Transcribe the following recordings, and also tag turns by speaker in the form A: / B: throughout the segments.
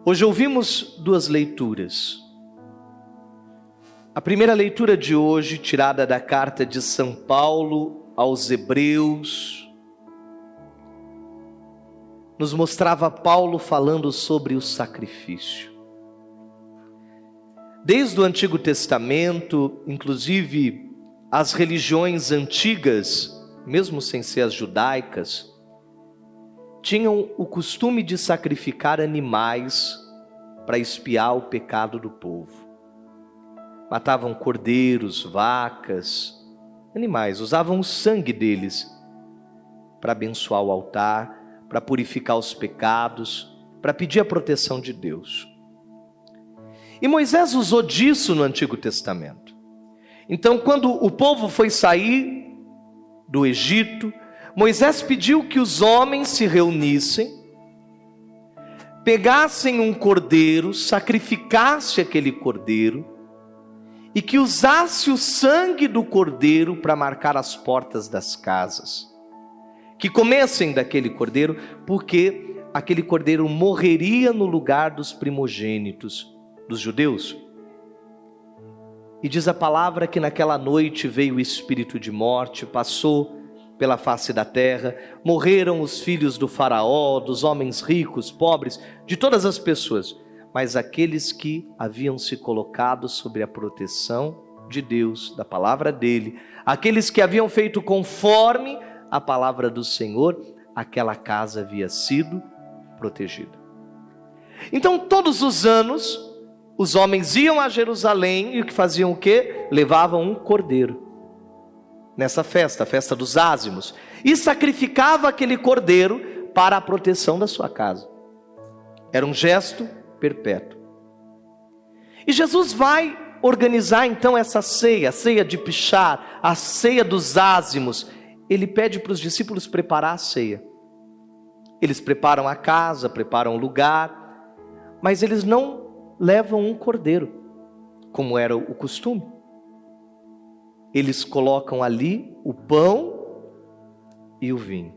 A: Hoje ouvimos duas leituras. A primeira leitura de hoje, tirada da carta de São Paulo aos Hebreus, nos mostrava Paulo falando sobre o sacrifício. Desde o Antigo Testamento, inclusive as religiões antigas, mesmo sem ser as judaicas, tinham o costume de sacrificar animais para expiar o pecado do povo. Matavam cordeiros, vacas, animais, usavam o sangue deles para abençoar o altar, para purificar os pecados, para pedir a proteção de Deus. E Moisés usou disso no Antigo Testamento. Então, quando o povo foi sair do Egito, Moisés pediu que os homens se reunissem, pegassem um cordeiro, sacrificassem aquele cordeiro, e que usasse o sangue do cordeiro para marcar as portas das casas. Que comessem daquele cordeiro, porque aquele cordeiro morreria no lugar dos primogênitos dos judeus. E diz a palavra que naquela noite veio o espírito de morte, passou pela face da terra, morreram os filhos do faraó, dos homens ricos, pobres, de todas as pessoas, mas aqueles que haviam se colocado sob a proteção de Deus, da palavra dele, aqueles que haviam feito conforme a palavra do Senhor, aquela casa havia sido protegida. Então todos os anos, os homens iam a Jerusalém e o que faziam o quê? Levavam um cordeiro. Nessa festa, a festa dos ázimos, e sacrificava aquele cordeiro para a proteção da sua casa. Era um gesto perpétuo. E Jesus vai organizar então essa ceia, a ceia de Pichar, a ceia dos ázimos. Ele pede para os discípulos preparar a ceia. Eles preparam a casa, preparam o lugar, mas eles não levam um cordeiro, como era o costume. Eles colocam ali o pão e o vinho.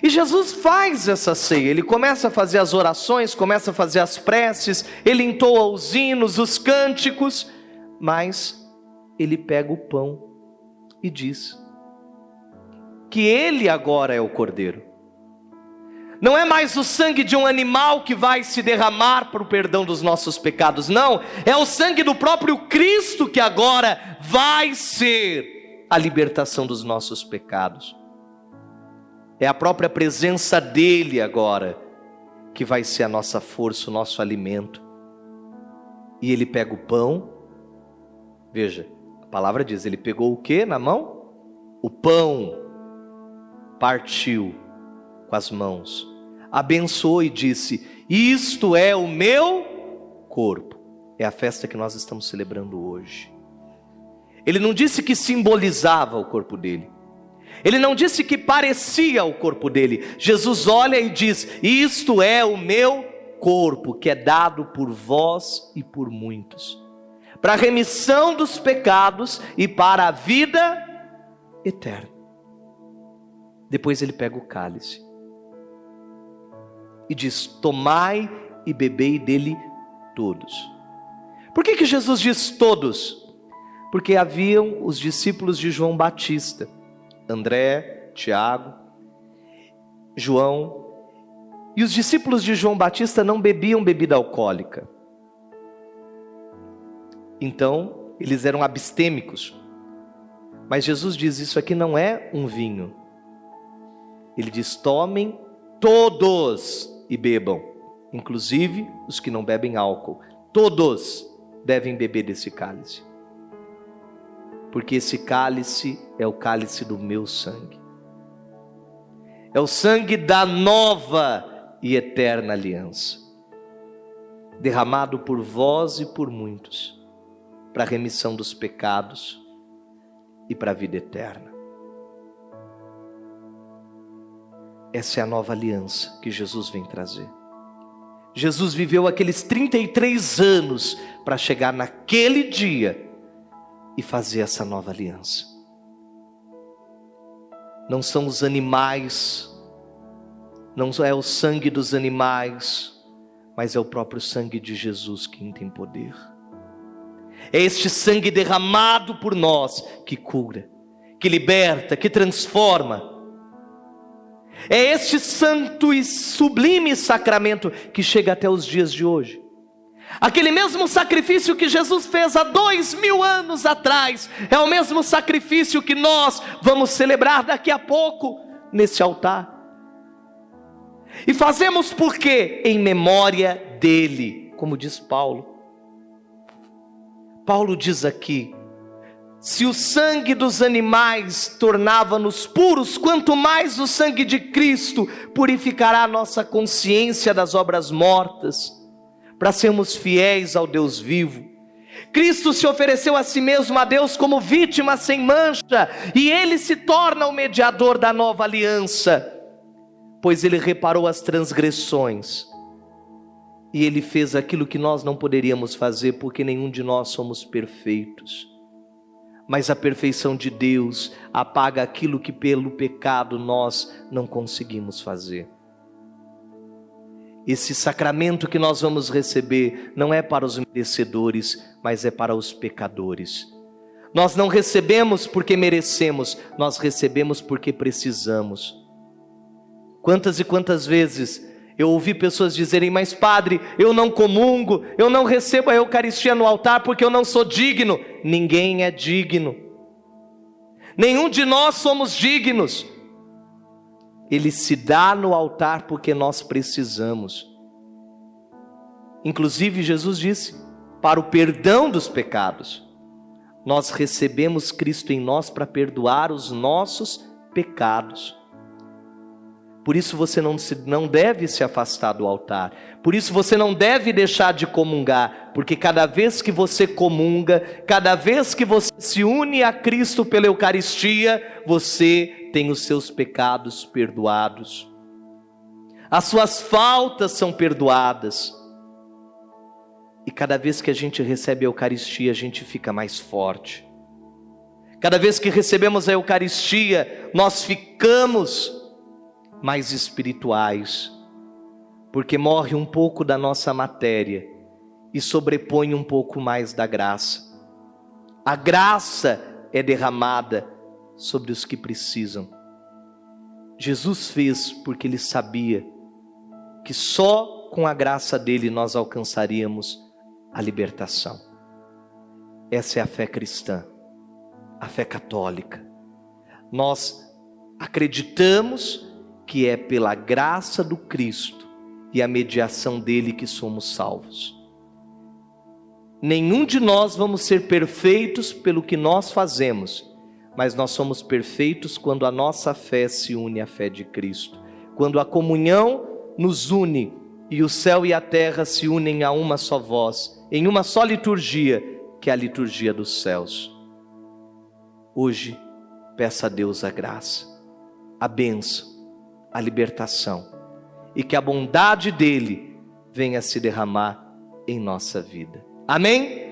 A: E Jesus faz essa ceia, ele começa a fazer as orações, começa a fazer as preces, ele entoa os hinos, os cânticos, mas ele pega o pão e diz que ele agora é o cordeiro. Não é mais o sangue de um animal que vai se derramar para o perdão dos nossos pecados, não. É o sangue do próprio Cristo que agora vai ser a libertação dos nossos pecados. É a própria presença dele agora que vai ser a nossa força, o nosso alimento. E ele pega o pão, veja, a palavra diz, ele pegou o que na mão? O pão, partiu com as mãos, abençoou e disse: isto é o meu corpo. É a festa que nós estamos celebrando hoje. Ele não disse que simbolizava o corpo dele, ele não disse que parecia o corpo dele. Jesus olha e diz: isto é o meu corpo, que é dado por vós e por muitos, para a remissão dos pecados e para a vida eterna. Depois ele pega o cálice e diz: tomai e bebei dele todos. Por que Jesus diz todos? Porque haviam os discípulos de João Batista, André, Tiago, João, e os discípulos de João Batista não bebiam bebida alcoólica. Então, eles eram abstêmicos. Mas Jesus diz: isso aqui não é um vinho. Ele diz: tomem todos e bebam, inclusive os que não bebem álcool. Todos devem beber desse cálice, porque esse cálice é o cálice do meu sangue. É o sangue da nova e eterna aliança, derramado por vós e por muitos, para a remissão dos pecados e para a vida eterna. Essa é a nova aliança que Jesus vem trazer. Jesus viveu aqueles 33 anos para chegar naquele dia e fazer essa nova aliança. Não são os animais, não é o sangue dos animais, mas é o próprio sangue de Jesus quem tem poder. É este sangue derramado por nós que cura, que liberta, que transforma. É este santo e sublime sacramento que chega até os dias de hoje. Aquele mesmo sacrifício que Jesus fez há 2000 anos atrás, é o mesmo sacrifício que nós vamos celebrar daqui a pouco nesse altar. E fazemos por quê? Em memória dele, como diz Paulo. Paulo diz aqui: se o sangue dos animais tornava-nos puros, quanto mais o sangue de Cristo purificará a nossa consciência das obras mortas, para sermos fiéis ao Deus vivo. Cristo se ofereceu a si mesmo a Deus como vítima sem mancha, e ele se torna o mediador da nova aliança, pois ele reparou as transgressões, e ele fez aquilo que nós não poderíamos fazer, porque nenhum de nós somos perfeitos. Mas a perfeição de Deus apaga aquilo que pelo pecado nós não conseguimos fazer. Esse sacramento que nós vamos receber não é para os merecedores, mas é para os pecadores. Nós não recebemos porque merecemos, nós recebemos porque precisamos. Quantas e quantas vezes eu ouvi pessoas dizerem: mas padre, eu não comungo, eu não recebo a Eucaristia no altar porque eu não sou digno. Ninguém é digno. Nenhum de nós somos dignos. Ele se dá no altar porque nós precisamos. Inclusive Jesus disse: para o perdão dos pecados. Nós recebemos Cristo em nós para perdoar os nossos pecados. Por isso você não deve se afastar do altar. Por isso você não deve deixar de comungar. Porque cada vez que você comunga, cada vez que você se une a Cristo pela Eucaristia, você tem os seus pecados perdoados. As suas faltas são perdoadas. E cada vez que a gente recebe a Eucaristia, a gente fica mais forte. Cada vez que recebemos a Eucaristia, nós ficamos mais espirituais, porque morre um pouco da nossa matéria e sobrepõe um pouco mais da graça. A graça é derramada sobre os que precisam. Jesus fez porque ele sabia que só com a graça dele nós alcançaríamos a libertação. Essa é a fé cristã, a fé católica. Nós acreditamos que é pela graça do Cristo e a mediação dele que somos salvos. Nenhum de nós vamos ser perfeitos pelo que nós fazemos, mas nós somos perfeitos quando a nossa fé se une à fé de Cristo. Quando a comunhão nos une e o céu e a terra se unem a uma só voz, em uma só liturgia, que é a liturgia dos céus. Hoje, peça a Deus a graça, a bênção, a libertação, e que a bondade dele venha se derramar em nossa vida. Amém?